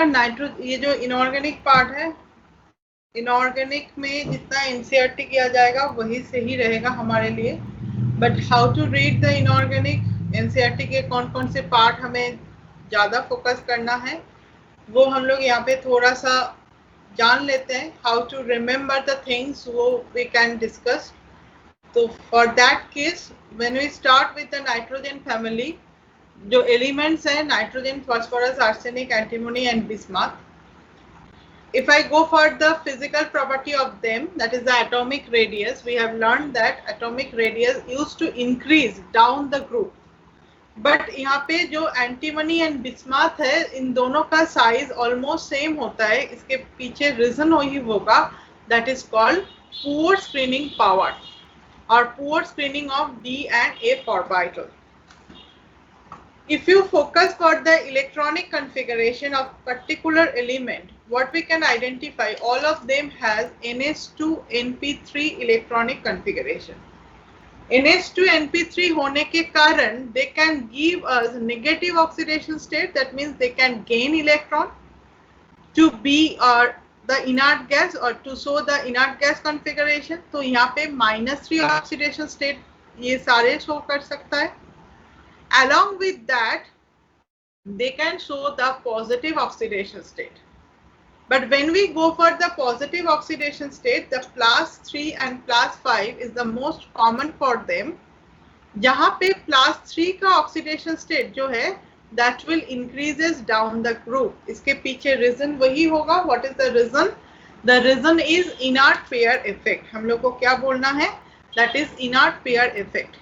ये जो inorganic part है, इनऑर्गेनिक में जितना एनसीईआरटी किया जाएगा वही सही रहेगा हमारे लिए, but how to read the inorganic, NCERT के कौन कौन से पार्ट हमें ज़्यादा फोकस करना है वो हम लोग यहाँ पे थोड़ा सा जान लेते हैं. How to remember the things वो वी कैन डिस्कस. तो for that case when we start with the nitrogen family, जो एलिमेंट्स हैं nitrogen, phosphorus, arsenic, antimony and bismuth. If I go for the physical property of them, that is the atomic radius, we have learned that atomic radius used to increase down the group. But यहाँ पे जो antimony and bismuth है, इन दोनों का size almost same होता है. इसके पीछे रीजन वही होगा, that is called poor screening power और poor screening of D and A orbital. If you focus for the electronic configuration of particular element, what we can identify, all of them has NH2 NP3 electronic configuration. NH2 NP3 होने के कारण they can give us negative oxidation state, that means they can gain electron to be the inert gas or to show the inert gas configuration. तो यहाँ पे -3 oxidation state ये सारे show कर सकता है. Along with that, they can show the positive oxidation state. But when we go for the positive oxidation state, the +3 and +5 is the most common for them. जहाँ पे +3 का oxidation state जो है, that will increases down the group. इसके पीछे reason वही होगा. What is the reason? The reason is inert pair effect. हम लोग को क्या बोलना है? That is inert pair effect.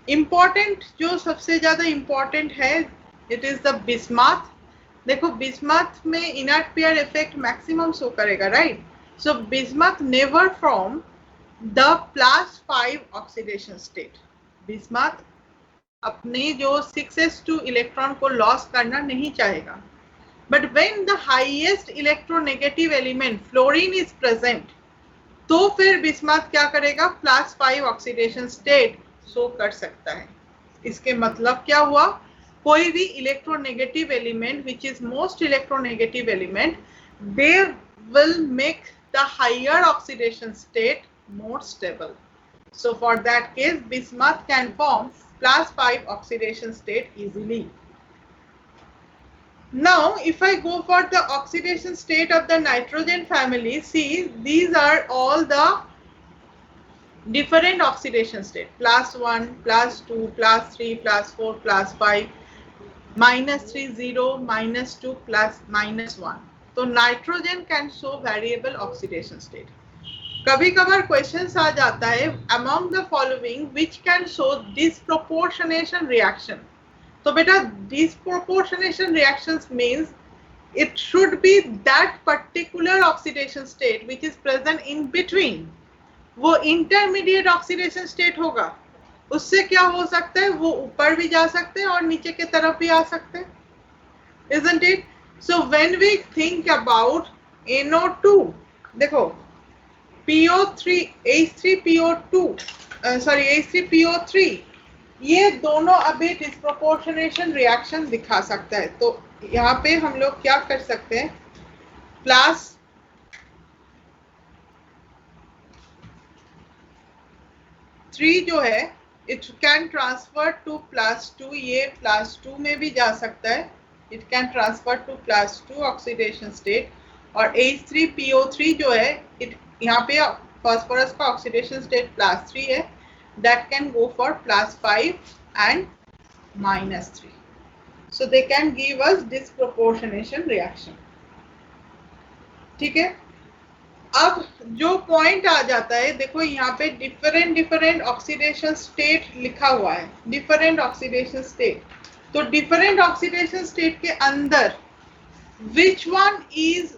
Important जो सबसे ज्यादा इम्पॉर्टेंट है, इट इज द बिस्मथ. देखो बिस्मथ में inert pair effect maximum show करेगा, right? So bismuth never from the +5 oxidation state. Bismuth अपने जो 6s2 इलेक्ट्रॉन को लॉस करना नहीं चाहेगा. But when the highest electronegative element fluorine is present, तो फिर बिस्मथ क्या करेगा? +5 ऑक्सीडेशन स्टेट शो कर सकता है. इसके मतलब क्या हुआ? कोई भी electronegative element which is most electronegative element, they will make the higher oxidation state more stable. So for that case, bismuth can form +5 oxidation state easily. Now if I go for the oxidation state of the nitrogen family, see these are all the different oxidation state: +1, +2, +3, +4, +5, -3, 0, -2, +1. तो nitrogen can show variable oxidation state. कभी कभार questions आ जाता है, among the following which can show disproportionation reaction. तो बेटा disproportionation reactions means it should be that particular oxidation state which is present in between. वो intermediate oxidation state होगा. उससे क्या हो सकता है? वो ऊपर भी जा सकते हैं और नीचे की तरफ भी आ सकते हैं, isn't it? So when we think about NO2, देखो PO3, H3PO2, H3PO3, ये दोनों अभी डिस्प्रोपोर्शनेशन रिएक्शन दिखा सकता है. तो यहाँ पे हम लोग क्या कर सकते हैं? +3 जो है इट कैन ट्रांसफर टू +2. ये +2 में भी जा सकता है. It can transfer to +2 oxidation state. और H3PO3 जो है, इट यहाँ पे फास्फोरस का ऑक्सीडेशन स्टेट +3 है, that can go for +5 and -3. So they can give us disproportionation reaction. ठीक है. अब जो पॉइंट आ जाता है, देखो यहाँ पे डिफरेंट ऑक्सीडेशन स्टेट लिखा हुआ है, डिफरेंट ऑक्सीडेशन स्टेट. तो डिफरेंट ऑक्सीडेशन स्टेट के अंदर which one is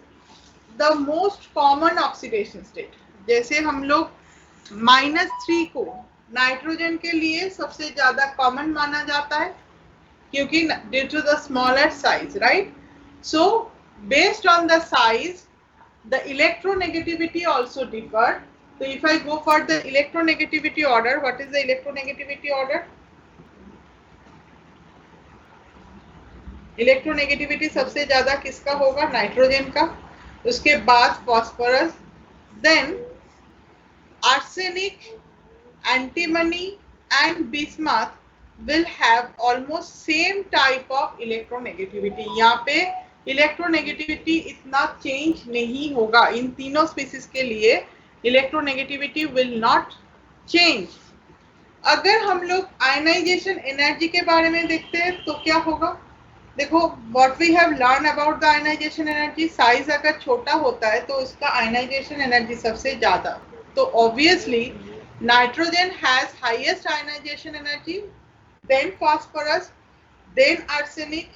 the most common oxidation state? जैसे हम लोग -3 को नाइट्रोजन के लिए सबसे ज्यादा कॉमन माना जाता है, क्योंकि due to the smaller size, right? So based on the size, the electronegativity also differ. So if I go for the electronegativity order, what is the electronegativity order? Electronegativity सबसे ज्यादा किसका होगा? नाइट्रोजन का, उसके बाद phosphorus, then arsenic, antimony and bismuth will have almost same type of electronegativity. यहाँ पे electronegativity इतना चेंज नहीं होगा, इन तीनों स्पीसीज के लिए इलेक्ट्रोनेगेटिविटी विल नॉट चेंज। अगर हम लोग आयनाइजेशन एनर्जी के बारे में देखते हैं तो क्या होगा? देखो, what we have learn about the ionization energy, size अगर छोटा होता है तो उसका आयनाइजेशन एनर्जी सबसे ज्यादा, तो obviously nitrogen has highest ionization energy, then phosphorus, then arsenic,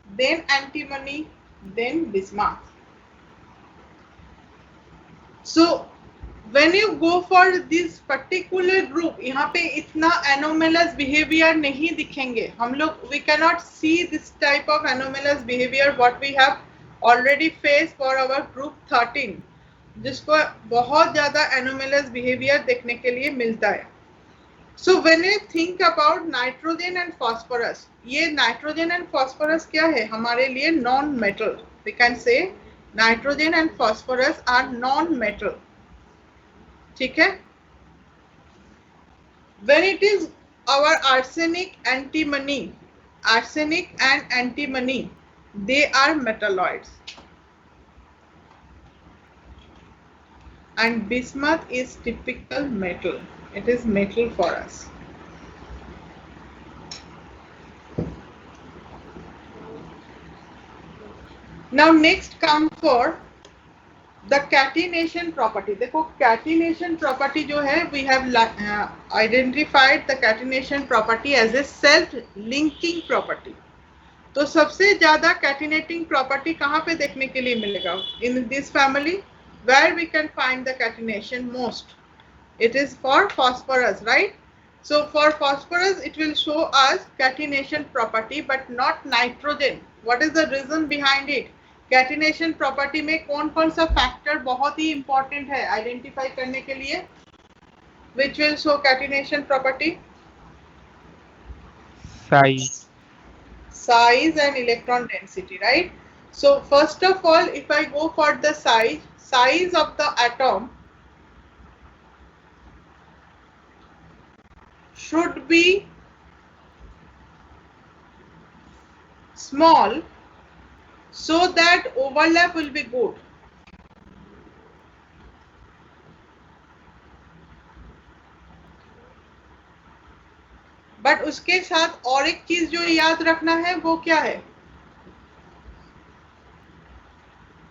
then antimony, then bismuth. So when you go for this particular group, यहाँ पे इतना anomalous behavior नहीं दिखेंगे हम लोग, we cannot see this type of anomalous behavior what we have already faced for our group 13, जिसको बहुत ज़्यादा anomalous behavior देखने के लिए मिलता है। So when you think about nitrogen and phosphorus, ये nitrogen and phosphorus क्या है हमारे लिए? non metal, we can say nitrogen and phosphorus are non metal, ठीक है। When it is our arsenic, antimony, arsenic and antimony, they are metalloids, and bismuth is typical metal, it is metal for us. Now next come for the catenation property. देखो catenation property जो है, we have identified the catenation property as a self linking property. तो सबसे ज्यादा catenating property कहाँ पे देखने के लिए मिलेगा? In this family, where we can find the catenation most? It is for phosphorus, right? So for phosphorus it will show us catenation property but not nitrogen. What is the reason behind it? Catenation property में कौन कौन सा factor बहुत ही important है identify करने के लिए? Which will show catenation property? Size and electron density, right? So first of all if I go for the size of the atom should be small so that overlap will be good. But उसके साथ और एक चीज जो याद रखना है वो क्या है?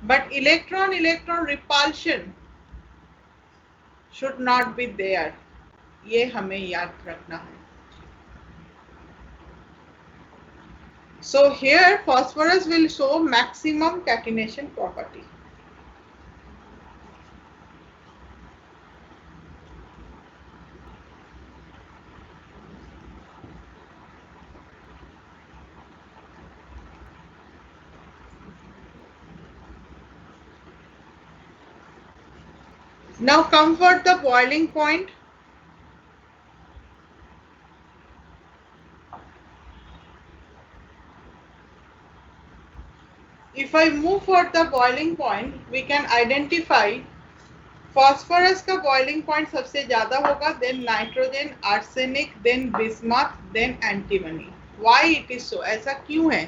But electron repulsion should not be there, ये हमें याद रखना है। So here phosphorus will show maximum catenation property. Now come for the boiling point. If I move for the boiling point, we can identify phosphorus का boiling point सबसे ज्यादा होगा, then nitrogen, arsenic, then bismuth, then antimony. Why it is so? ऐसा क्यों है?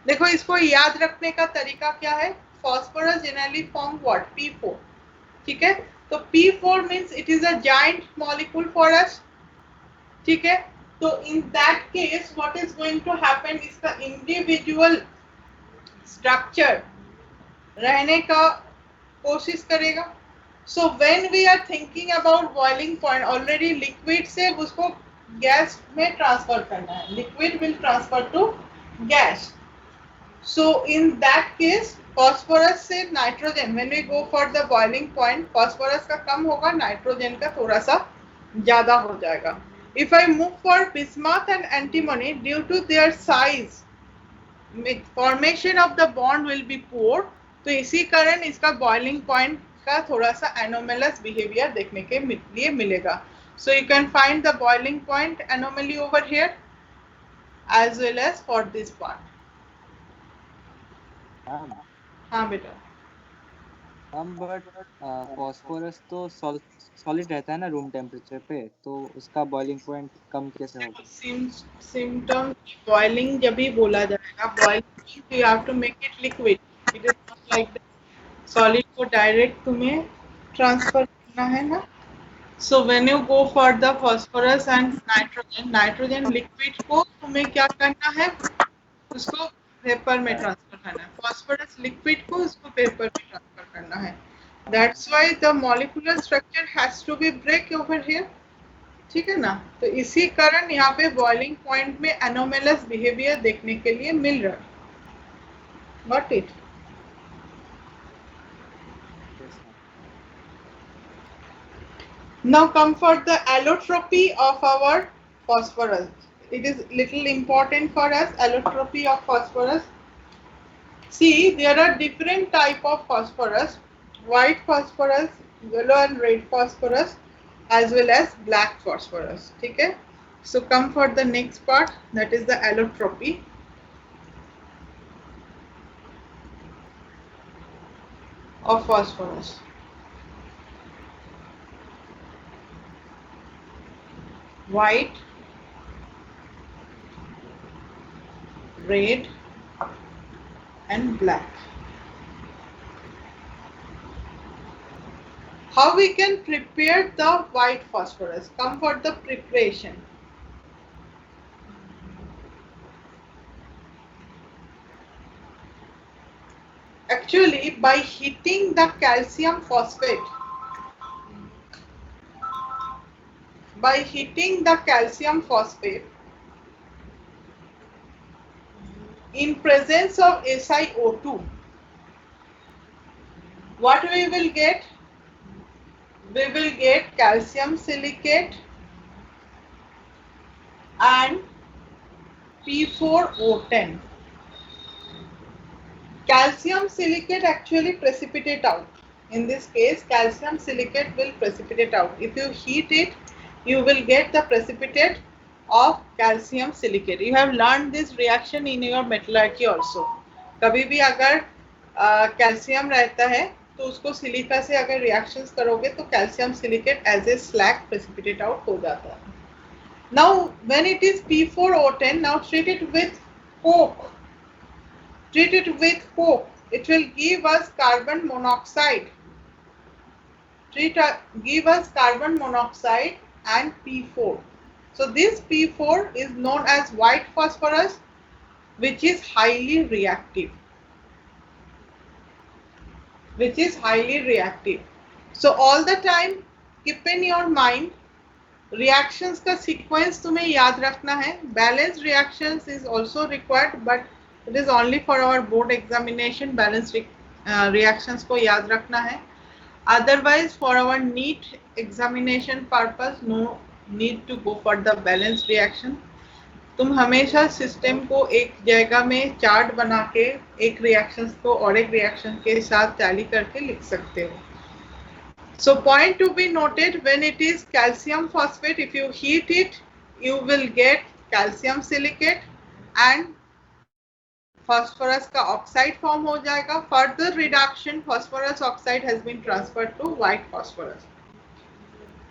देखो इसको याद रखने का तरीका क्या है? Phosphorus generally form what? P4, ठीक है? तो P4 means it is a giant molecule for us, ठीक है? तो in that case what is going to happen? इसका individual स्ट्रक्चर रहने का कोशिश करेगा। So when we are thinking about boiling point, already liquid से उसको गैस में ट्रांसफर करना है, liquid will transfer to gas. So in that case phosphorus से nitrogen, when we go for the boiling point, phosphorus का कम होगा, nitrogen का थोड़ा सा ज्यादा हो जाएगा। If I move for bismuth and antimony, due to their size formation of the bond will be poor, तो इसी कारण इसका बॉइलिंग पॉइंट का थोड़ा सा एनोमलस बिहेवियर देखने के लिए मिलेगा। So you can find the boiling point anomaly over here as well as for this part. Ma'am हाँ बेटा। मैम बट फॉस्फोरस तो सॉलिड रहता है ना रूम टेम्परेचर पे, तो उसका बॉइलिंग पॉइंट कम कैसे होगा? सिम्टम बॉइलिंग जब भी बोला जाएगा, boiling you have to make it liquid, it is not like solid को डायरेक्ट तुम्हें ट्रांसफर करना है ना। So when you go for the phosphorus and nitrogen, nitrogen liquid को तुम्हें क्या करना है, उसको पेपर में ट्रांसफर करना है, फॉस्फोरस लिक्विड को उसको पेपर में ट्रांसफर करना है। That's why the molecular structure has to be break over here. ठीक है ना। तो इसी कारण यहाँ पे बॉइलिंग पॉइंट में एनोमेलस बिहेवियर देखने के लिए मिल रहा है। Got it. Yes ma'am. Now come for the allotropy of our phosphorus. It is little important for us, allotropy of phosphorus. See, there are different type of phosphorus: white phosphorus, yellow and red phosphorus, as well as black phosphorus. ठीक है। So come for the next part, that is the allotropy of phosphorus. White, red and black. How we can prepare the white phosphorus? Come for the preparation. Actually, by heating the calcium phosphate, by heating the calcium phosphate in presence of SiO2, what we will get? We will get calcium silicate and P4O10. Calcium silicate actually precipitate out. In this case, calcium silicate will precipitate out. If you heat it, you will get the precipitate of calcium silicate. You have learned this reaction in your metallurgy also. कभी भी अगर calcium रहता है तो उसको silica से अगर reactions करोगे तो calcium silicate as a slag precipitate out हो जाता है. Now when it is P4O10, now treat it with coke. Treat it with coke. It will give us carbon monoxide. Give us carbon monoxide and P4. So this P4 is known as white phosphorus, which is highly reactive. So all the time keep in your mind reactions का sequence तुम्हें याद रखना है. Balanced reactions is also required, but it is only for our board examination. Balanced reactions को याद रखना है. Otherwise, for our NEET examination purpose, no need to go for the balanced reaction. तुम हमेशा सिस्टम को एक जगह में चार्ट बना के एक रिएक्शंस को और एक रिएक्शन के साथ टैली करके लिख सकते हो. So point to be noted, when it is calcium phosphate, if you heat it, you will get calcium silicate and phosphorus का oxide form हो जाएगा. Further reduction, phosphorus oxide has been transferred to white phosphorus.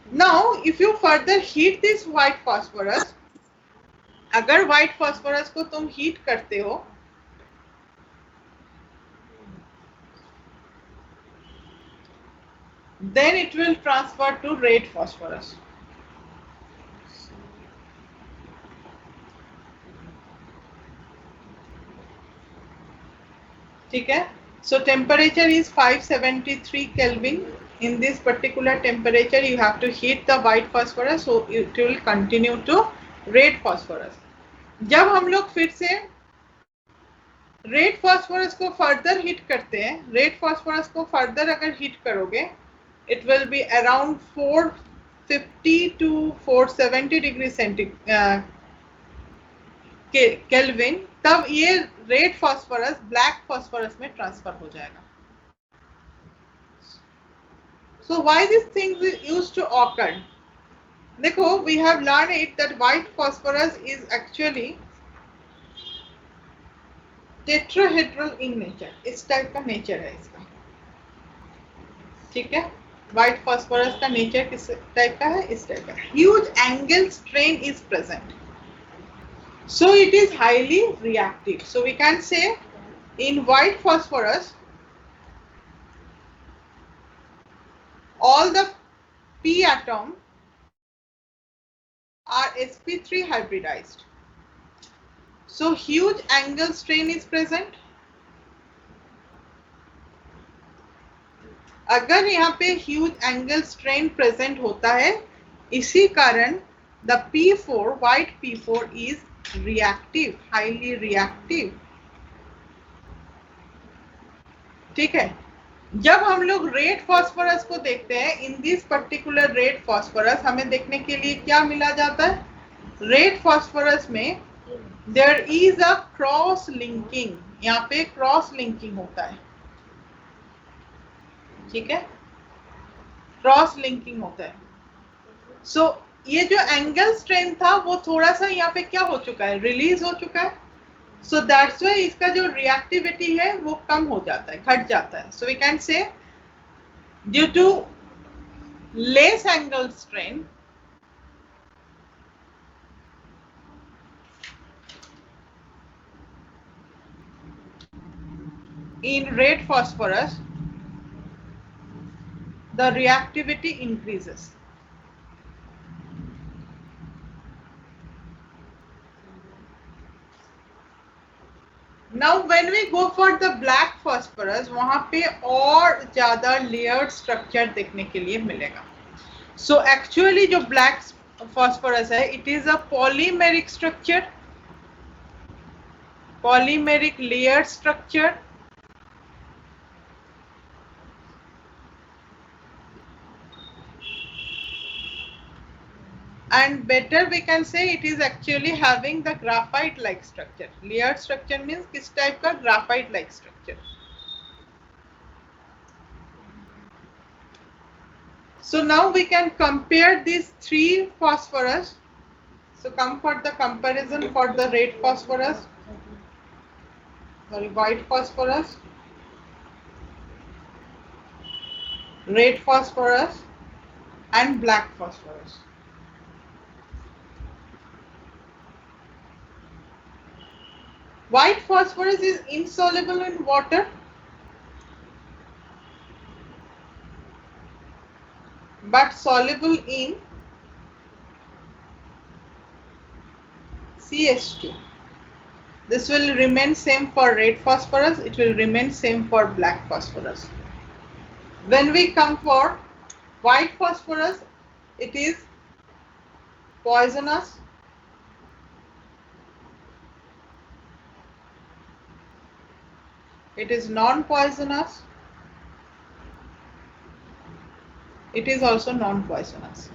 Now, if you further heat this white phosphorus, अगर white phosphorus को तुम heat करते हो, then it will transfer to red phosphorus. ठीक है. So temperature is 573 Kelvin. In this particular temperature, you have to heat the white phosphorus, so it will continue to red phosphorus. जब हम लोग फिर से रेड फॉस्फोरस को further heat करते हैं, रेड फॉस्फोरस को फर्दर अगर हीट करोगे, it will be around 450 to 470 degree centigrade kelvin. तब ये रेड फॉस्फोरस ब्लैक फॉस्फोरस में ट्रांसफर हो जाएगा. So why these things used to occur? देखो, we have learned it that white phosphorus is actually tetrahedral in nature, इस type का nature है इसका, ठीक है। व्हाइट फास्फोरस का नेचर किस टाइप का है, इस टाइप का। Huge angle strain is present, so it is highly reactive. So we can say in white phosphorus all the p atom are sp3 hybridized, so huge angle strain is present. अगर यहाँ पे huge angle strain present होता है, इसी कारण the P4 white P4 is reactive, highly reactive, ठीक है। जब हम लोग रेड फास्फोरस को देखते हैं, in this particular red phosphorus हमें देखने के लिए क्या मिला जाता है, रेड फास्फोरस में there is a cross linking, यहाँ पे क्रॉस लिंकिंग होता है, ठीक है, क्रॉस लिंकिंग होता है। सो ये जो एंगल स्ट्रेन था वो थोड़ा सा यहाँ पे क्या हो चुका है, रिलीज हो चुका है। सो दैट्स व्हाई इसका जो रिएक्टिविटी है वो कम हो जाता है, घट जाता है। So we can say due to less angle strain in red phosphorus the reactivity increases. Now when we go for the black phosphorus, वहां पे और ज्यादा layered structure देखने के लिए मिलेगा। So actually जो black phosphorus है, it is a polymeric structure, polymeric layered structure, and better we can say it is actually having the graphite like structure. Layered structure means किस type का, graphite like structure. So now we can compare these three phosphorus. So come for the comparison for the red phosphorus, sorry, white phosphorus, red phosphorus and black phosphorus. White phosphorus is insoluble in water, but soluble in CH2. This will remain same for red phosphorus, it will remain same for black phosphorus. When we come for white phosphorus, it is poisonous, it is non-poisonous, it is also non-poisonous.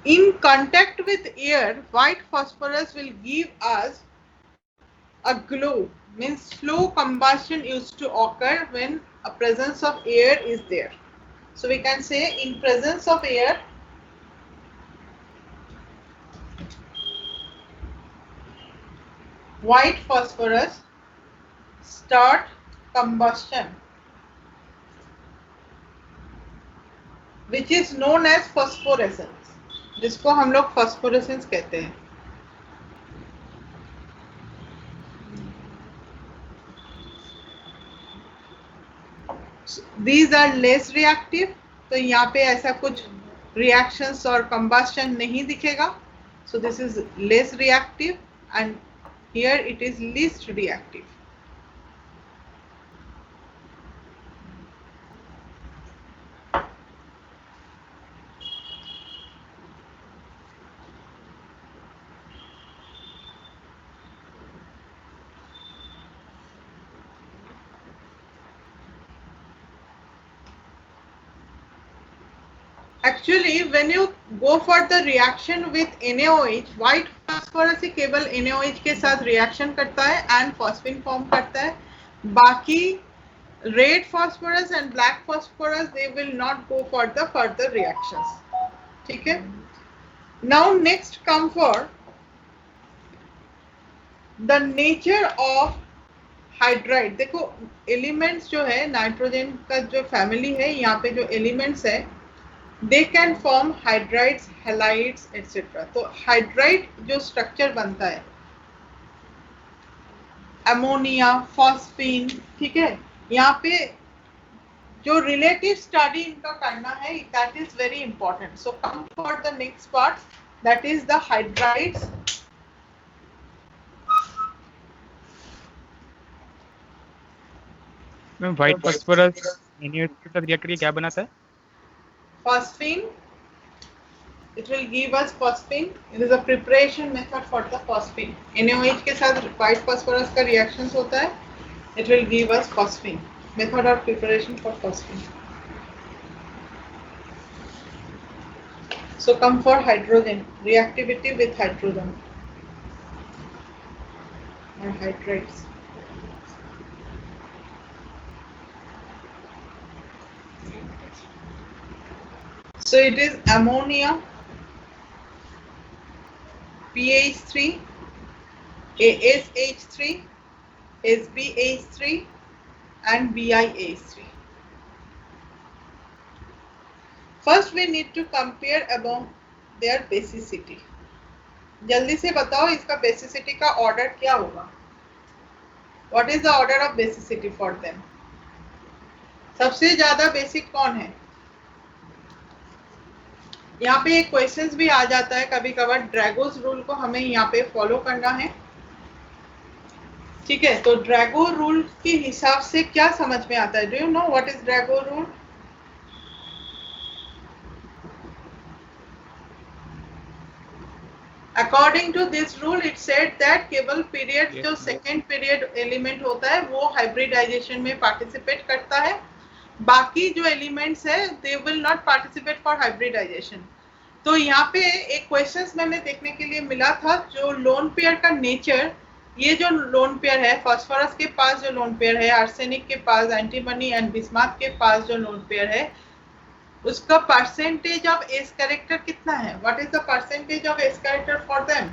In contact with air, white phosphorus will give us a glow, means slow combustion used to occur when a presence of air is there. So we can say in presence of air, white phosphorus start combustion, which is known as phosphorescence, जिसको हम लोग phosphorescence कहते हैं। These are less reactive, तो यहाँ पे ऐसा कुछ reactions और combustion नहीं दिखेगा, so this is less reactive, and here it is least reactive. Actually, when you go for the reaction with NaOH, white phosphorus ही केवल NaOH के साथ reaction करता है and phosphine form करता है, बाकी red phosphorus and black phosphorus, they will not go for the further reactions. ठीक है. Now next come for the nature of hydride. देखो एलिमेंट्स जो है नाइट्रोजन का जो फैमिली है, यहाँ पे जो एलिमेंट्स है they can form hydrides, halides etcetera. तो हाइड्राइड जो स्ट्रक्चर बनता है अमोनिया, फॉस्फीन, ठीक है, यहाँ पे जो रिलेटिव स्टडी इनका करना है that is very important. So come for the next part, that is the hydrides. Ma'am white phosphorus NaOH के रिएक्ट करके क्या बनाता है? Phosphine, it will give us phosphine. It is a preparation method for the phosphine. NaOH के साथ white phosphorus का reactions होता है. It will give us phosphine. Method of preparation for phosphine. So come for hydrogen. Reactivity with hydrogen or hydrates. So it is ammonia, PH3, ASH3, SbH3 and BiH3. First we need to compare about their basicity. जल्दी से बताओ इसका basicity का order क्या होगा? What is the order of basicity for them? सबसे ज्यादा basic कौन है? यहाँ पे एक क्वेश्चंस भी आ जाता है कभी कभार. ड्रैगोस रूल को हमें यहाँ पे फॉलो करना है. ठीक है, तो ड्रैगो रूल के हिसाब से क्या समझ में आता है? Do you know what is Drago rule? According to this rule it said that केवल पीरियड जो सेकेंड पीरियड एलिमेंट होता है वो हाइब्रिडाइजेशन में पार्टिसिपेट करता है. बाकी जो एलिमेंट्स है they will not participate for hybridization. तो यहाँ पे एक क्वेश्चंस मैंने देखने के लिए मिला था, जो लोन पेयर का नेचर, ये जो लोन पेयर है फास्फोरस के पास जो लोन पेयर है, आर्सेनिक के पास, एंटीमनी एंड बिस्माथ के पास जो लोन पेयर है, उसका परसेंटेज ऑफ एस कैरेक्टर कितना है? What is the percentage of S character for them?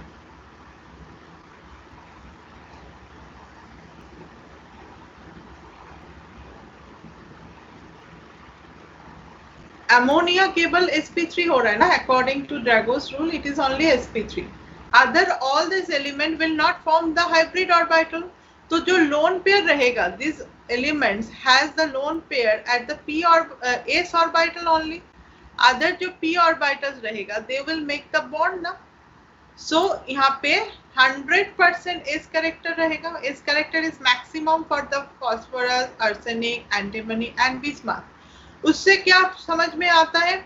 Ammonia केवल sp3 हो रहा है ना, according to Drago's rule it is only sp3. Other all this element will not form the hybrid orbital. तो जो lone pair रहेगा, this elements has the lone pair at the p और s orbital only. Other जो p orbitals रहेगा they will make the bond ना. So यहाँ पे 100% s character रहेगा. s character is maximum for the phosphorus, arsenic, antimony and bismuth. उससे क्या समझ में आता है?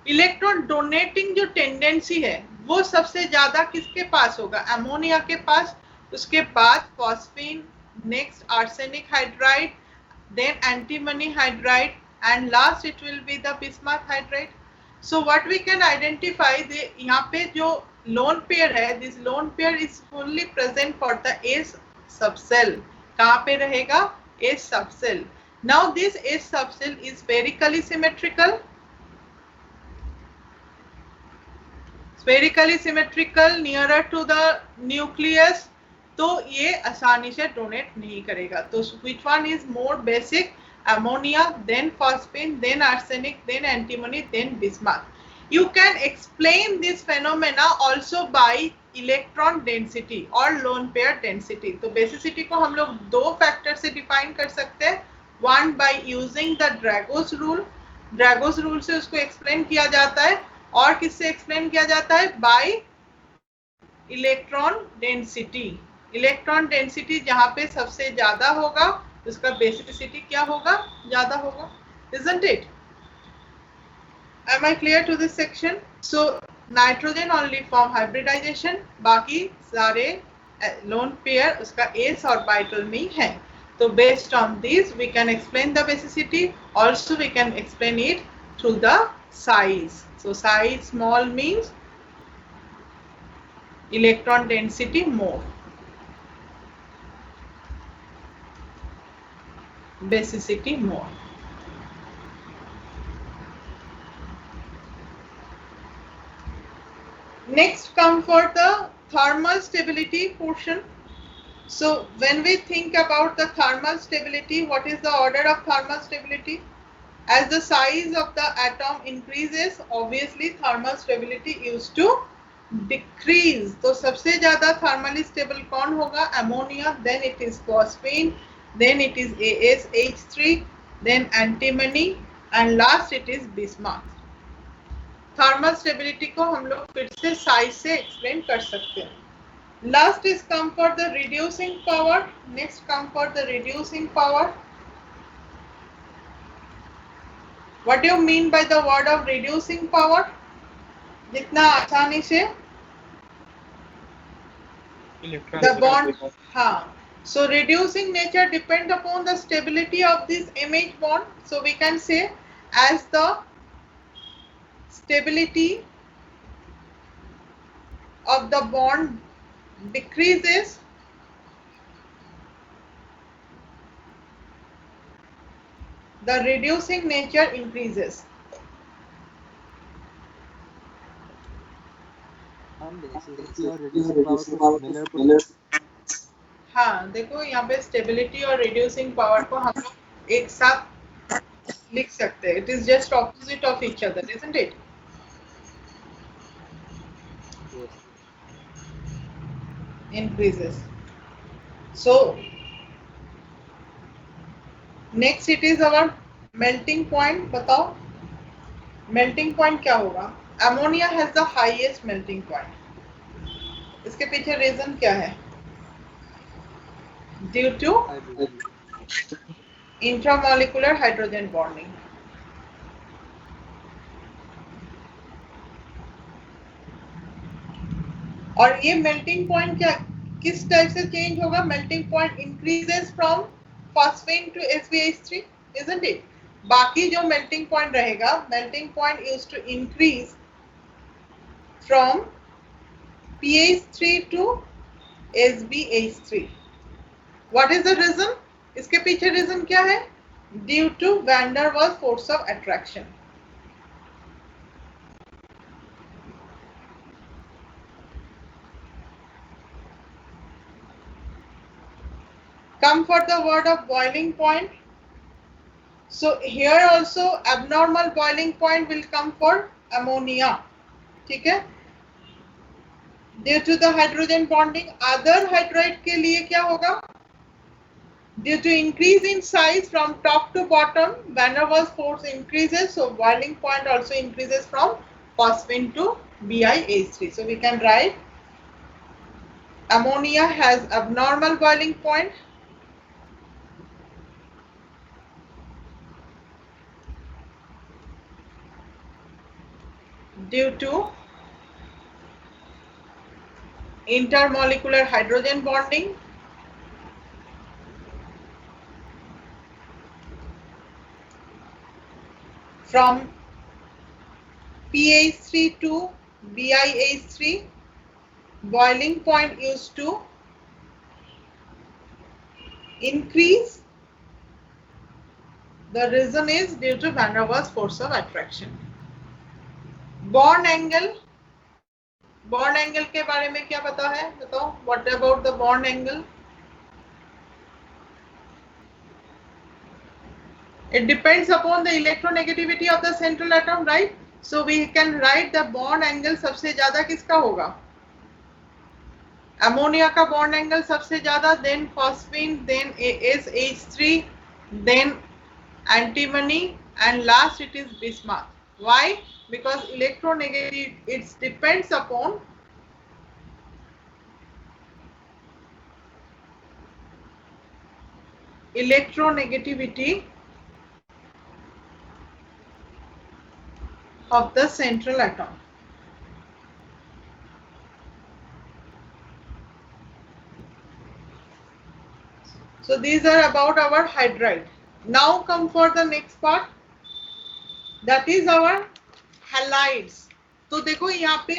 इलेक्ट्रॉन डोनेटिंग जो टेंडेंसी है वो सबसे ज्यादा किसके पास होगा? अमोनिया के पास. उसके बाद phosphine, next arsenic hydride, then antimony hydride and last it will be the bismuth hydride. So what we can identify, यहाँ पे जो लोन पेयर है, this lone pair is fully present for the s subshell. कहाँ पे रहेगा? S subshell. Now this S subcell is spherically symmetrical. Spherically symmetrical nearer to the nucleus. तो ये आसानी से डोनेट नहीं करेगा. तो which one is more basic? Ammonia, then phosphine, then arsenic, then antimony, then bismuth. You can explain this phenomena also by electron density और lone pair density. तो basicity को हम लोग दो फैक्टर से डिफाइन कर सकते हैं. One by using the Dragos rule. Dragos rule से उसको एक्सप्लेन किया जाता है. और किससे एक्सप्लेन किया जाता है? By electron density. Electron density जहाँ पे सबसे ज्यादा होगा उसका बेसिसिटी क्या होगा? ज्यादा होगा. Isn't it? Am I clear to this section? So nitrogen only form hybridization. बाकी सारे lone pair उसका s orbital में है. So based on this we can explain the basicity. Also we can explain it through the size. So size small means electron density more. basicity more. Next come for the thermal stability portion. So when we think about the thermal stability, what is the order of thermal stability? As the size of the atom increases, obviously thermal stability used to decrease. तो सबसे ज़्यादा thermally stable कौन होगा? Ammonia, then it is phosphine, then it is ASH3, then antimony, and last it is bismuth. Thermal stability को हम लोग फिर से साइज से एक्सप्लेन कर सकते हैं. Last is come for the reducing power. Next come for the reducing power. What you mean by the word of reducing power? जितना आसानी से द बॉन्ड. हाँ, so reducing nature depend upon the stability of this image bond. So we can say as the stability of the bond decreases, the reducing nature increases. हाँ, देखो यहाँ पे stability और reducing power को हम लोग एक साथ लिख सकते हैं. It is just opposite of each other, isn't it? Increases. So next it is our melting point. बताओ melting point क्या होगा? Ammonia has the highest melting point. इसके पीछे रीजन क्या है? Due to intramolecular hydrogen bonding. और ये melting point क्या किस टाइप से चेंज होगा? Melting point increases from phosphine to SbH3, isn't it? बाकी जो मेल्टिंग पॉइंट रहेगा, melting point used to increase from PH3 to SbH3. What is the reason? इसके पीछे रीजन क्या है? Due to van der Waals force of attraction. Come for the word of boiling point. So here also abnormal boiling point will come for ammonia. ठीक है? Due to the hydrogen bonding. Other hydride के लिए क्या होगा? Due to increase in size from top to bottom, van der Waals force increases, so boiling point also increases from phosphine to BiH3. So we can write ammonia has abnormal boiling point. Due to intermolecular hydrogen bonding, from PH3 to BiH3, boiling point used to increase. The reason is due to van der Waals force of attraction. Bond angle. Bond angle के बारे में क्या पता है? बताओ. What about the bond angle? It depends upon the electronegativity of the central atom, right? So we can write the bond angle सबसे ज्यादा किसका होगा? अमोनिया का बॉन्ड एंगल सबसे ज्यादा, then phosphine, then ASH3, then antimony, and last it is bismuth. Why? Because electronegativity, it depends upon electronegativity of the central atom. So these are about our hydride. Now come for the next part, that is our halides. तो देखो यहाँ पे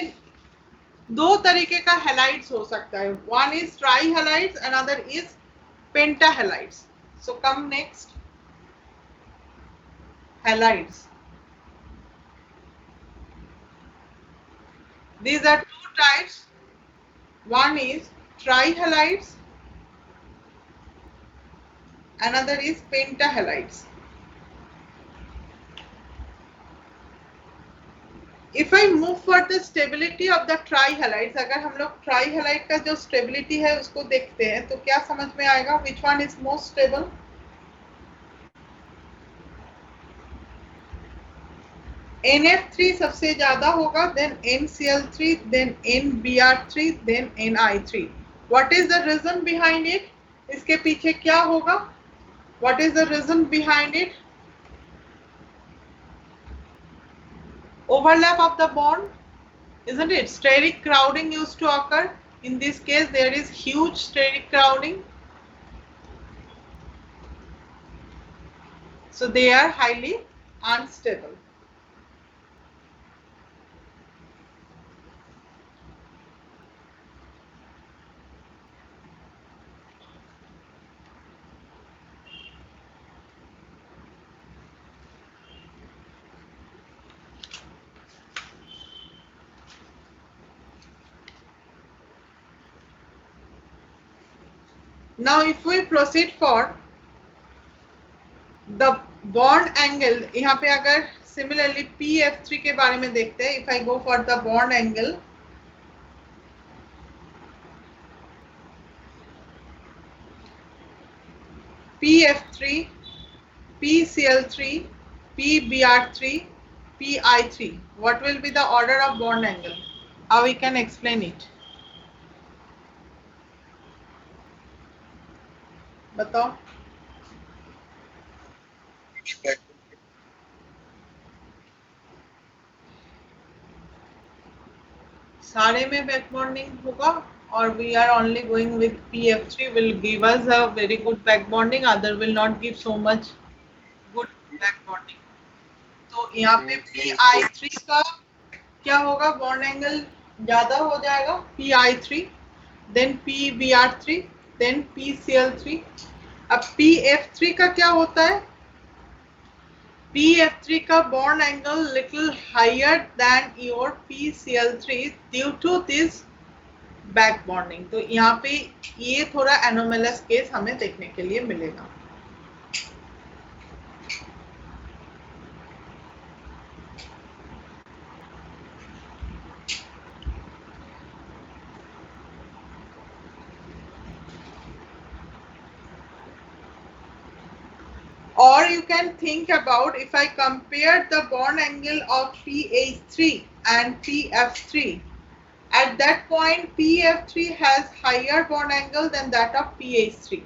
दो तरीके का halides हो सकता है. One is trihalides, another is pentahalides. So come next. halides. These are two types. One is trihalides, another is pentahalides. If I move for the stability of the trihalides, अगर हम लोग ट्राईहलाइड का जो स्टेबिलिटी है उसको देखते हैं तो क्या समझ में आएगा? Which one is most stable? NF3 सबसे ज्यादा होगा, then NCl3, then NBr3, then Ni3. What is the reason behind it? इसके पीछे क्या होगा? What is the reason behind it? Overlap of the bond, isn't it? Steric crowding used to occur. In this case, there is huge steric crowding. So they are highly unstable. Now if we proceed for the bond angle, यहाँ पे अगर similarly PF3 के बारे में देखते हैं, if I go for the bond angle, PF3, PCl3, PBr3, PI3, what will be the order of bond angle? How we can explain it? बताओ. सारे में बैक बॉन्डिंग होगा और we are only going with PF3 will give us a very good back bonding, other will not give so much good back bonding. तो यहाँ पे PI3 का क्या होगा? बॉन्ड एंगल ज्यादा हो जाएगा, PI3, then PBr3, then PCl3. अब PF3 का क्या होता है? PF3 का bond angle little higher than your PCl3 due to this back bonding. तो यहाँ पे ये थोड़ा anomalous केस हमें देखने के लिए मिलेगा. Or you can think about, if I compare the bond angle of PH3 and PF3, at that point PF3 has higher bond angle than that of PH3.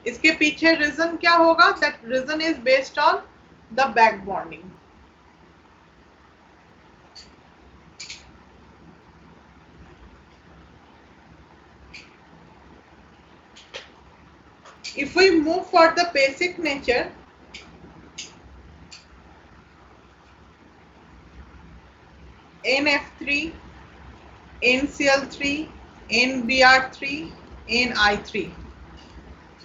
इसके पीछे reason क्या होगा? That reason is based on the back bonding. If we move for the basic nature, NF3, NCl3, NBr3, Ni3.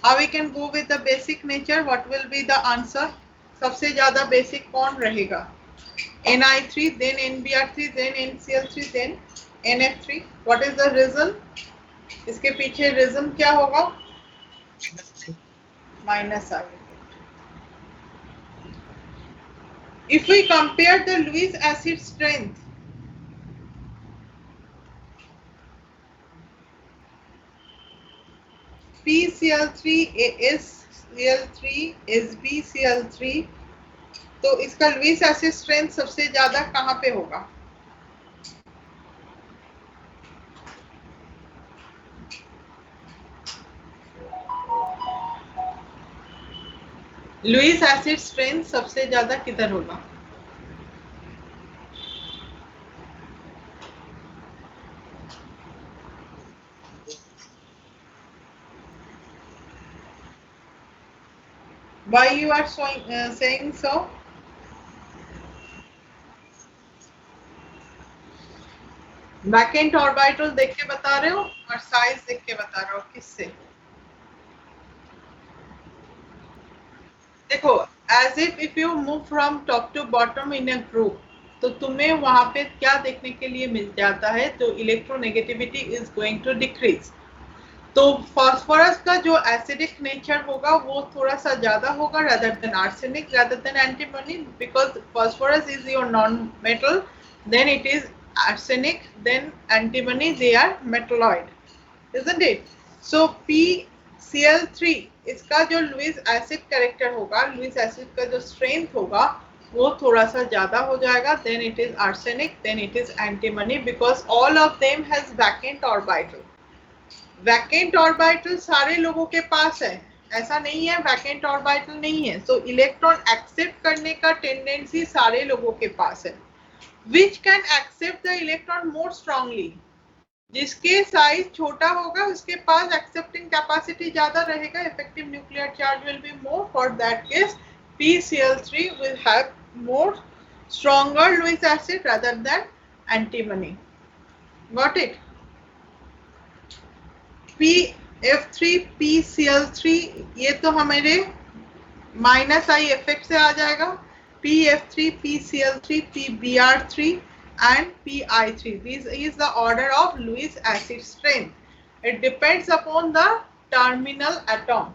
How we can go with the basic nature? What will be the answer? सबसे ज़्यादा basic कौन रहेगा? Ni3, then NBr3, then NCl3, then NF3. What is the reason? इसके पीछे reason क्या होगा? Minus I. If we compare the Lewis acid strength, PCl3, AsCl3, SbCl3, तो इसका Lewis acid strength सबसे ज्यादा कहाँ पे होगा? लुईस एसिड स्ट्रेंथ सबसे ज्यादा किधर होगा? Why you are saying so? बैकेंट orbital देख के बता रहे हो और साइज देख के बता रहे हो? किससे? देखो as if you move from top to bottom in a group, तो तुम्हें वहां पे क्या देखने के लिए मिल जाता है, तो electronegativity is going to decrease. तो फास्फोरस का जो एसिडिक नेचर होगा वो थोड़ा सा ज्यादा होगा rather than arsenic, rather than antimony, because phosphorus is your non-metal, then it is arsenic, then antimony, they are metalloid, isn't it? So PCl3 इसका जो लुईस एसिड कैरेक्टर होगा, लुईस एसिड का जो स्ट्रेंथ होगा वो थोड़ा सा ज्यादा हो जाएगा, then it is arsenic, then it is antimony, because all of them has vacant orbital. Vacant orbital सारे लोगों के पास है, ऐसा नहीं है वैकेंट ऑर्बिटल नहीं है। सो इलेक्ट्रॉन एक्सेप्ट करने का टेंडेंसी सारे लोगों के पास है। Which can accept the electron more strongly, जिसके साइज छोटा होगा उसके पास एक्सेप्टिंग कैपेसिटी ज्यादा रहेगा, effective nuclear charge will be more, for that case PCl3 will have more stronger Lewis acid rather than antimony. Got it? PF3 PCl3 ये तो हमारे माइनस आई इफेक्ट से आ जाएगा, PF3 PCl3 PBr3 and PI3. This is the order of Lewis acid strength. It depends upon the terminal atom.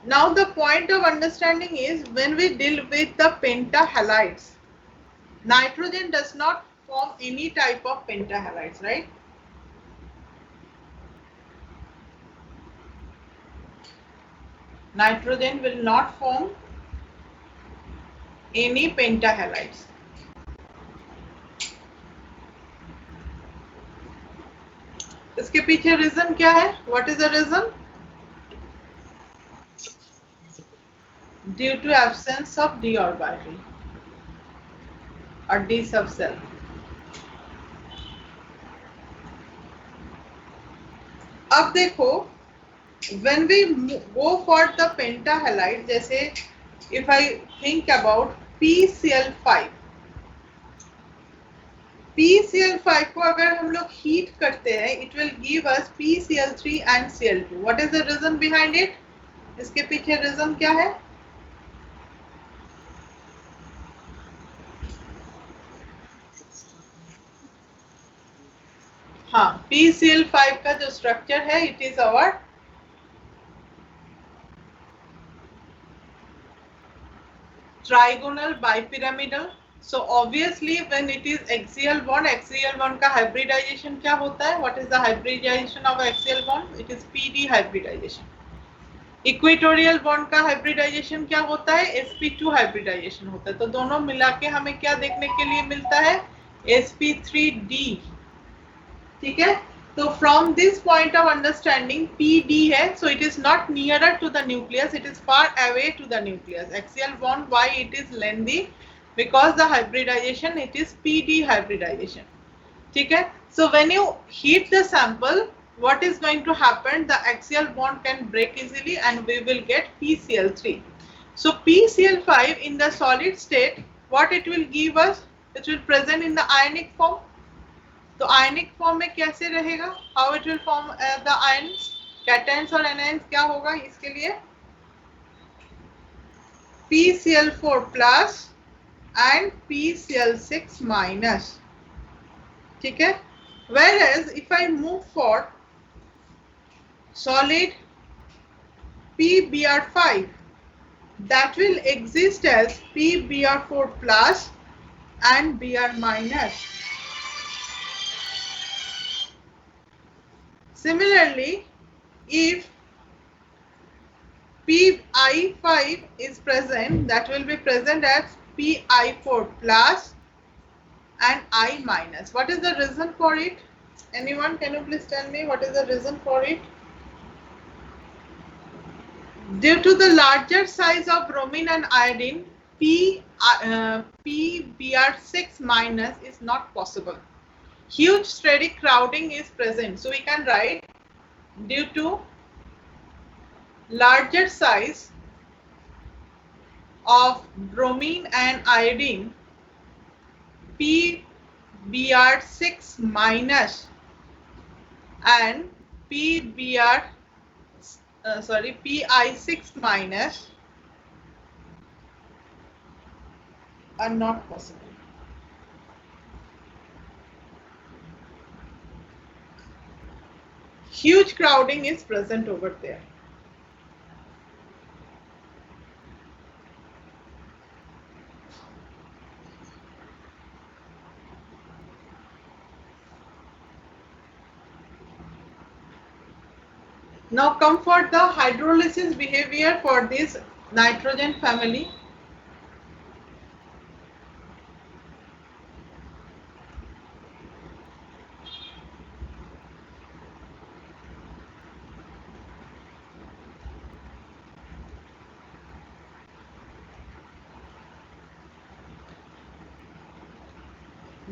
Now the point of understanding is when we deal with the pentahalides, nitrogen does not form any type of pentahalides, right? Nitrogen will not form any pentahalides. इसके पीछे reason क्या है? What is the reason? Due to absence of d orbital or d subcell. अब देखो, when we go for the pentahalide, जैसे if I think about PCl5, PCl5 को अगर हम लोग हीट करते हैं, it will give us PCl3 and Cl2. What is the reason behind it? इसके पीछे रीजन क्या है? हाँ, PCl5 का जो स्ट्रक्चर है, it is our trigonal bipyramidal. So obviously when it is axial bond का hybridization क्या होता है? What is the hybridization of axial bond? It is PD hybridization. Equatorial bond का हाइब्रिडाइजेशन क्या होता है? sp2 हाइब्रिडाइजेशन होता है। तो दोनों मिला के हमें क्या देखने के लिए मिलता है? sp3d। ठीक है, तो from this point of understanding PD है, so it is not nearer to the nucleus, it is far away to the nucleus. Axial bond why it is lengthy? Because the hybridization it is PD hybridization. ठीक है, so when you heat the sample, what is going to happen? The axial bond can break easily and we will get PCl3. So PCl5 in the solid state, what it will give us? It will present in the ionic form. तो ionic form में कैसे रहेगा? How it will form the ions? Cations और anions क्या होगा इसके लिए? PCl4 plus and PCl6 minus. ठीक है, whereas if I move for solid PBr5, that will exist as PBr4 plus and Br minus. Similarly, if Pi5 is present, that will be present as Pi4 plus and I minus. What is the reason for it? Anyone, can you please tell me what is the reason for it? Due to the larger size of bromine and iodine, PBr6 minus is not possible. Huge steric crowding is present, so we can write due to larger size of bromine and iodine, PBr6 minus and Pi6 minus are not possible. Huge crowding is present over there. Now come for the hydrolysis behavior for this nitrogen family.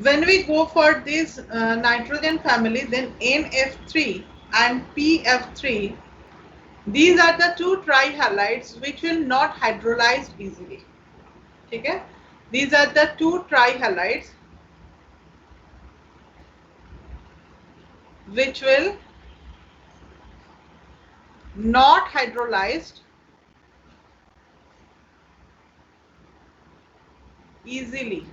When we go for this nitrogen family, then NF3 and PF3, these are the two trihalides which will not hydrolyze easily. Okay? These are the two trihalides which will not hydrolyzed easily.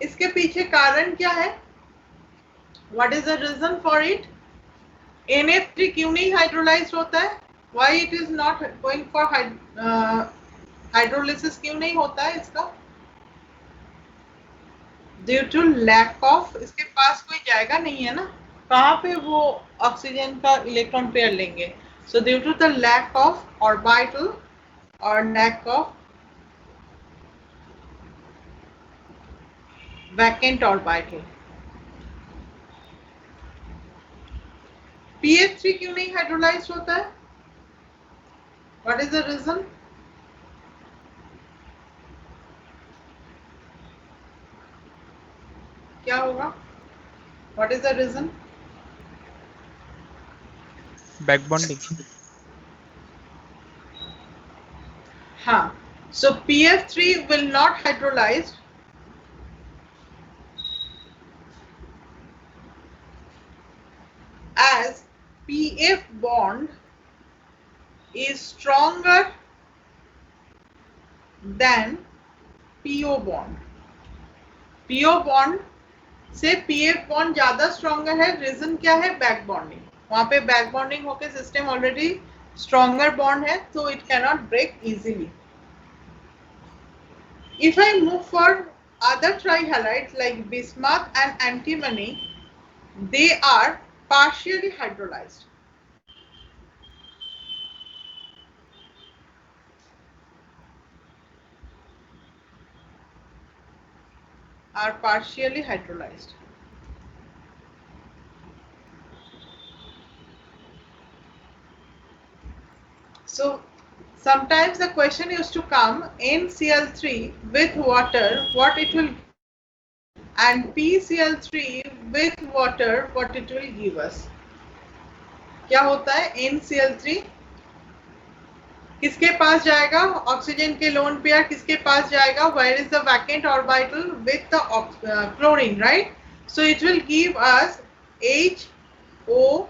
इसके पीछे कारण क्या है? What is the reason for it? NF3 क्यों नहीं hydrolysed होता है? Why it is not going for hydrolysis क्यों नहीं होता है इसका? Due to lack of, इसके पास कोई जाएगा नहीं है ना, कहाँ पे वो ऑक्सीजन का इलेक्ट्रॉन पेयर लेंगे? So due to the lack of orbital or lack of vacant orbital. PF3 क्यों नहीं हाइड्रोलाइज्ड होता है? What is the reason? क्या होगा? What is the reason? Back bonding. हाँ, so PF3 will not hydrolyze as PF bond is stronger than PO bond. PO bond से PF bond ज्यादा stronger है. रीजन क्या है? Back bonding. वहां पे बैक बॉन्डिंग होके सिस्टम ऑलरेडी stronger bond है, so it cannot break easily. If I move for other trihalides like bismuth and antimony, they are partially hydrolyzed. Are partially hydrolyzed. So sometimes the question used to come NCl3 with water, what it will, and PCl3 with water, what it will give us. क्या होता है? NCl3 किसके पास जाएगा? Oxygen के lone pair किसके पास जाएगा? Where is the vacant orbital with the chlorine, right? So it will give us HOCl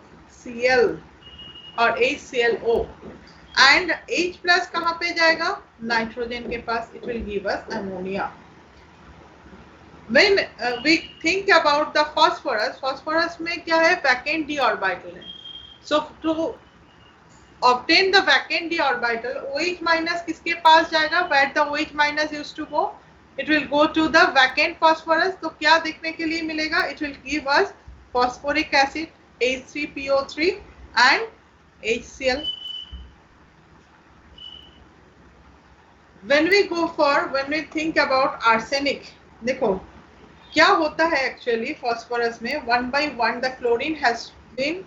or HClO. And H plus कहाँ पे जाएगा? नाइट्रोजन के पास. It will give us ammonia. When we think about the phosphorus, phosphorus में क्या है? Vacant d orbital है. So to obtain the vacant d orbital, OH minus किसके पास जाएगा? Where the OH minus used to go? It will go to the vacant phosphorus. तो क्या देखने के लिए मिलेगा? It will give us phosphoric acid H3PO3 and HCl. When we think about arsenic, देखो क्या होता है एक्चुअली फॉस्फोरस में? 1 by 1 the chlorine has been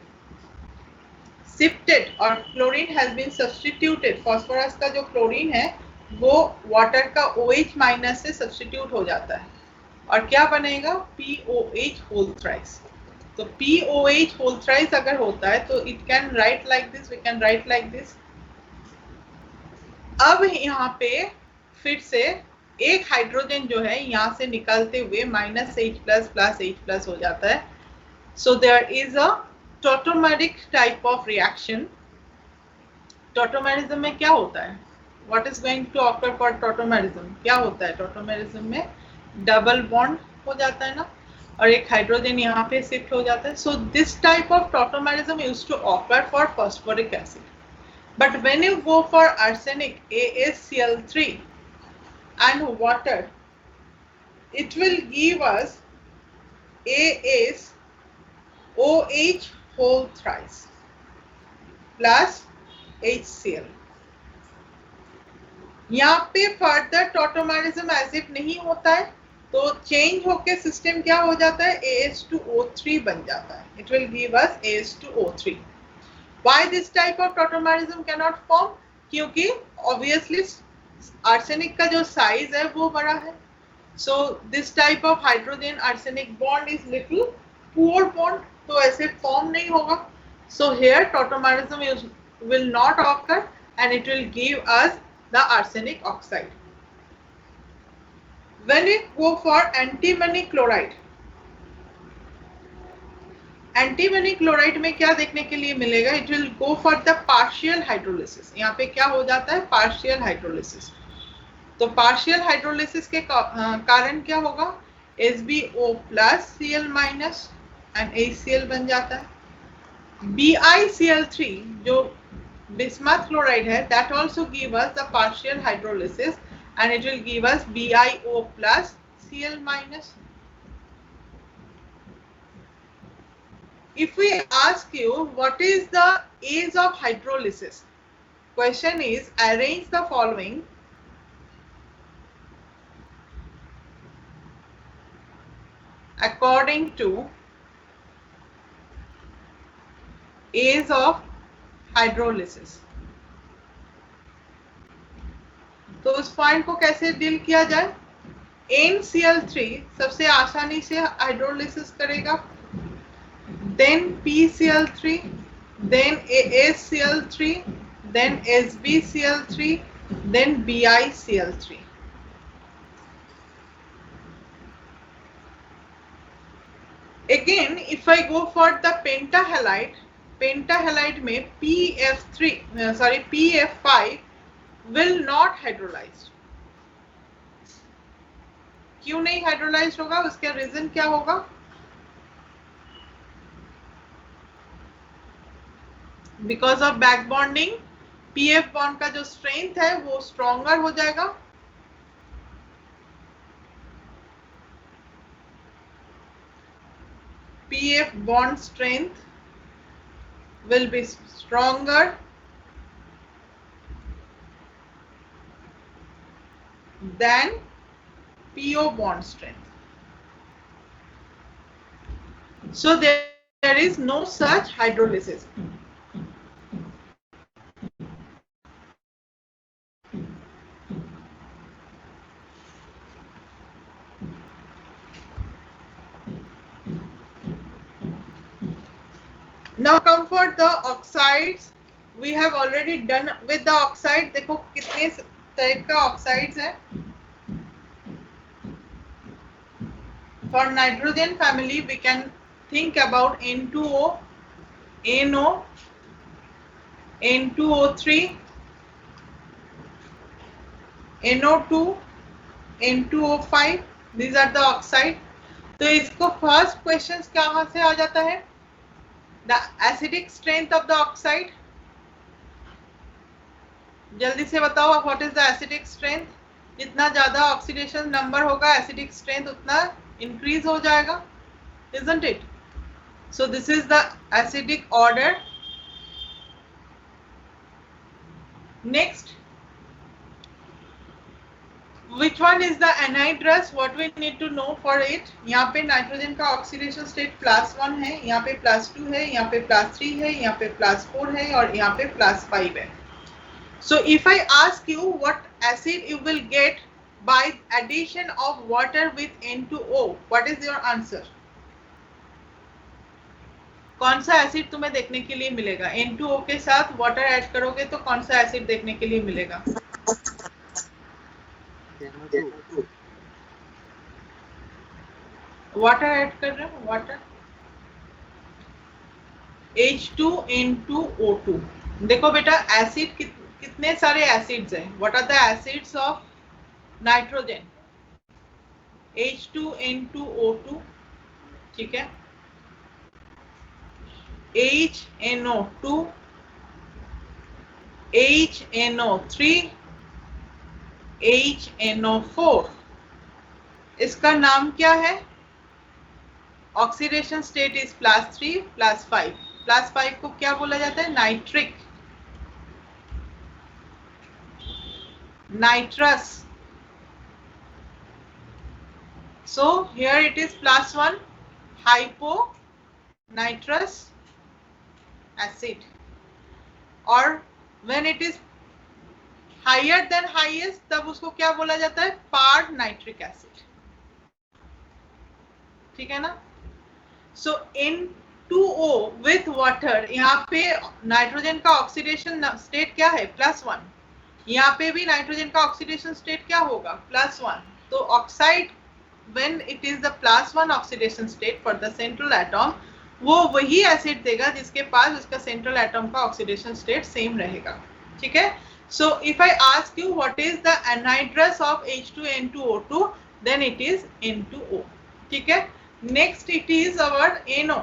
shifted और chlorine has been substituted. Phosphorus का जो क्लोरीन है वो वाटर का OH माइनस से सब्स्टिट्यूट हो जाता है और क्या बनेगा? POH whole thrice. तो POH होल थ्राइस अगर होता है तो it can write like this, we can write like this. अब यहाँ पे फिर से एक हाइड्रोजन जो है यहाँ से निकलते हुए -H+ + H+ हो जाता है So there is a tautomeric type of reaction. Tautomerism में क्या होता है? What is going to occur for tautomerism? क्या होता है tautomerism में? डबल बॉन्ड हो जाता है ना, और एक हाइड्रोजन यहाँ पे शिफ्ट हो जाता है. So this type of tautomerism used to occur for phosphoric acid. But when you go for arsenic, AsCl3 and water, it will give us AsOH whole thrice plus HCl. यहाँ पे further tautomerism as if नहीं होता है, तो change होके system क्या हो जाता है? AS2O3 बन जाता है. It will give us AS2O3. Why this type of tautomerism cannot form? क्योंकि obviously arsenic का जो साइज है वो बड़ा है. So this type of hydrogen arsenic bond is little poor bond, तो ऐसे form नहीं होगा. So here tautomerism will not occur and it will give us the arsenic oxide. When we go for antimony chloride, antimony chloride में क्या देखने के लिए मिलेगा? It will go for the partial hydrolysis. यहाँ पे क्या हो जाता है? Partial hydrolysis. तो पार्शियल हाइड्रोलिसिस के कारण क्या होगा? SbO plus Cl minus and HCl बन जाता है. BiCl3 जो बिस्मथ क्लोराइड है, that also give us the partial hydrolysis and it will give us BiO plus Cl minus. If we ask you what is the age of hydrolysis, question is arrange the following according to age of hydrolysis. तो उस point को कैसे deal किया जाए? NCl3 सबसे आसानी से hydrolysis करेगा, then PCl3, then AsCl3, then SbCl3, then BiCl3. Again, if I go for the pentahalide में PF5 will not hydrolyze. क्यों नहीं हाइड्रोलाइज होगा? उसका रीजन क्या होगा? Because of back bonding, PF bond का जो स्ट्रेंथ है वो स्ट्रॉन्गर हो जाएगा. PF bond strength will be stronger than PO bond strength. So there is no such hydrolysis. Now come for the oxides. We have already done with the oxide. देखो कितने type का oxides है. For nitrogen family we can think about N2O, NO, N2O3, NO2, N2O5. These are the oxide. तो इसको first question कहाँ से आ जाता है? The acidic strength of the oxide. जल्दी से बताओ, what is the acidic strength? जितना ज्यादा ऑक्सीडेशन नंबर होगा, acidic strength उतना increase हो जाएगा, isn't it? So this is the acidic order. Next, which one is the anhydrous? What we need to know for it? यहाँ पे nitrogen का oxidation state +1 है, यहाँ पे +2 है, यहाँ पे +3 है, यहाँ पे +4 है और यहाँ पे +5 है. So if I ask you what acid you will get by addition of water with N2O, what is your answer? कौन सा एसिड तुम्हें देखने के लिए मिलेगा? N2O के साथ वाटर ऐड करोगे तो कौन सा एसिड देखने के लिए मिलेगा? वाटर ऐड कर रहे हो, वाटर. H2N2O2। देखो बेटा एसिड कितने सारे एसिड्स हैं। What are the acids of nitrogen? H2N2O2, ठीक है, HNO2, HNO3, HNO4। इसका नाम क्या है? Oxidation state is +3 +5। +5 को क्या बोला जाता है? Nitric, nitrous. So here it is +1 hypo nitrous acid, और when it is higher than highest तब उसको क्या बोला जाता है? पार नाइट्रिक एसिड, ठीक है ना। So N2O with water, यहाँ पे नाइट्रोजन का ऑक्सीडेशन स्टेट क्या है? +1। यहाँ पे भी नाइट्रोजन का ऑक्सीडेशन स्टेट क्या होगा? +1। तो oxide when it is the +1 oxidation state for the central atom, वो वही एसिड देगा जिसके पास उसका सेंट्रल एटम का ऑक्सीडेशन स्टेट सेम रहेगा, ठीक है। So if I ask you what is the anhydrous of H2N2O2, then it is N2O, ठीक है। Next it is our NO।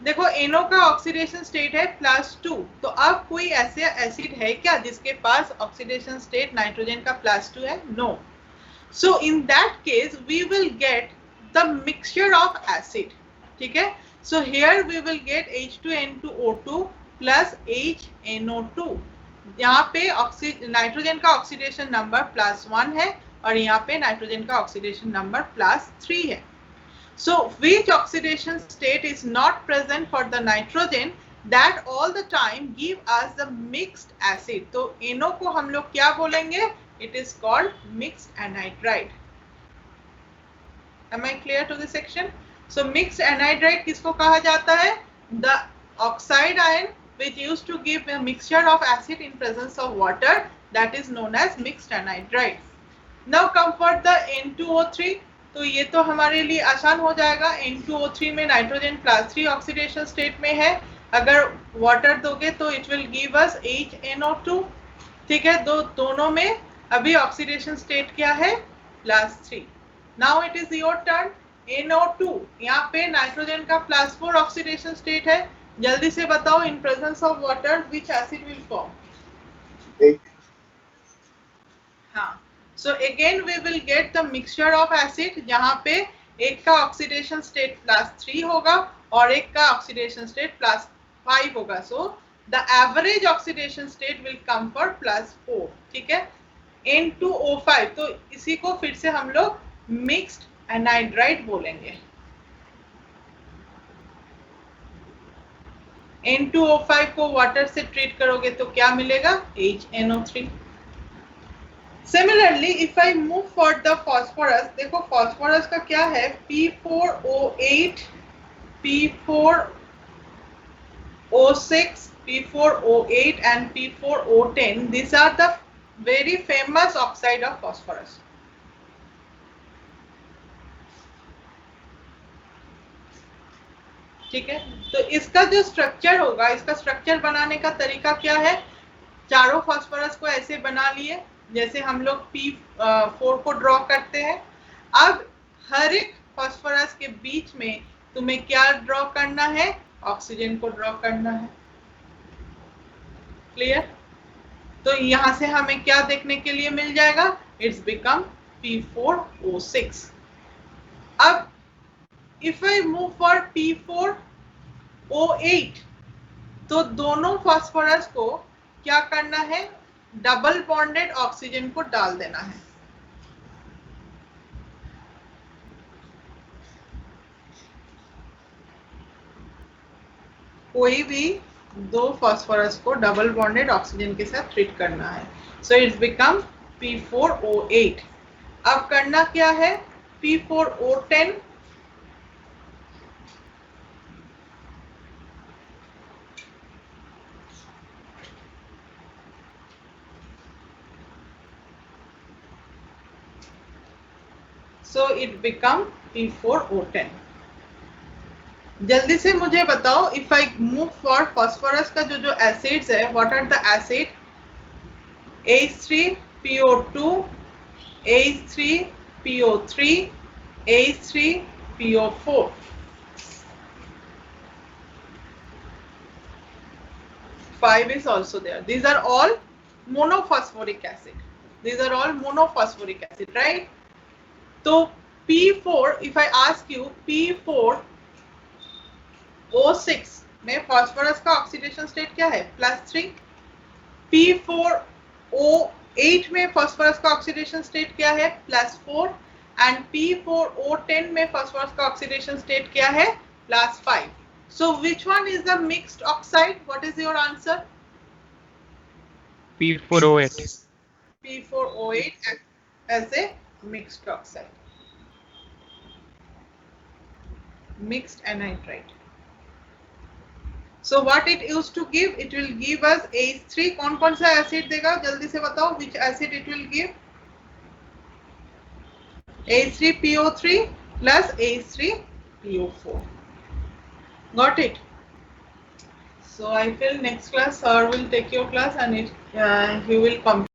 देखो NO का ऑक्सीडेशन स्टेट है +2। तो अब कोई ऐसे एसिड है क्या जिसके पास ऑक्सीडेशन स्टेट नाइट्रोजन का +2 है? No. So in that case we will get the mixture of acid, ठीक है। So here we will get H2N2O2 plus HNO2। यहाँ पे नाइट्रोजन का ऑक्सीडेशन नंबर +1 है और यहाँ पे नाइट्रोजन का ऑक्सीडेशन नंबर +3 है। So which oxidation state is not present for the nitrogen that all the time give us the mixed acid? तो NO को हम लोग क्या बोलेंगे? It is called mixed anhydride. Am I clear to this section? So mixed anhydride किसको कहा जाता है? The oxide ion which used to give a mixture of acid in presence of water, that is known as mixed anhydride. Now come for the N2O3। तो ये तो हमारे लिए आसान हो जाएगा। N2O3 में नाइट्रोजन +3 ऑक्सीडेशन स्टेट में है। अगर वाटर दोगे तो it will give us HNO2, ठीक है। दोनों में अभी ऑक्सीडेशन स्टेट क्या है? +3। Now it is your turn. NO2, यहाँ पे नाइट्रोजन का +4 ऑक्सीडेशन स्टेट है। जल्दी से बताओ, in presence of water which acid will form? हाँ, so again we will get the mixture of acid, जहाँ पे एक का ऑक्सीडेशन स्टेट +3 होगा और एक का ऑक्सीडेशन स्टेट +5 होगा। So the average oxidation state will come for +4, ठीक है। N2O5, तो इसी को फिर से हम लोग मिक्स्ड एनाइड्राइड बोलेंगे। N2O5 को वाटर से ट्रीट करोगे तो क्या मिलेगा? HNO3। Similarly if I move for the phosphorus, देखो फॉस्फोरस का क्या है? P4O8, P4O6, P4O8 and P4O10. These are the very famous oxide of phosphorus, ठीक है। तो इसका जो स्ट्रक्चर होगा, इसका स्ट्रक्चर बनाने का तरीका क्या है? चारों फास्फोरस को ऐसे बना लिए जैसे हम लोग P4 को ड्रॉ करते हैं। अब हर एक फास्फोरस के बीच में तुम्हें क्या ड्रॉ करना है? ऑक्सीजन को ड्रॉ करना है। क्लियर? तो यहां से हमें क्या देखने के लिए मिल जाएगा? It's become P4O6। अब if I move for P4O8, तो दोनों फास्फोरस को क्या करना है? डबल बॉन्डेड ऑक्सीजन को डाल देना है। कोई भी दो फास्फोरस को डबल बॉन्डेड ऑक्सीजन के साथ ट्रीट करना है। So it's become P4O8। अब करना क्या है? P4O10, so it become P4O10. जल्दी से मुझे बताओ, if I move for phosphorus का जो एसिड्स है, what are the acid? H3PO2, H3PO3, H3PO4. 5 is also there. These are all monophosphoric acid. These are all monophosphoric acid, right? So P4, if I ask you P4O6 में phosphorus का oxidation state क्या है? +3. P4O8 में phosphorus का oxidation state क्या है? +4. And P4O10 में phosphorus का ऑक्सीडेशन स्टेट क्या है? +5. So which one is the mixed oxide? What is your answer? P4O8. P4O8 as a mixed oxide. Mixed anhydride. So what it used to give? It will give us H3. कौन सा acid देगा? जल्दी से बताओ, which acid it will give? H3PO3 plus H3PO4. Got it? So I feel next class sir will take your class and he will complete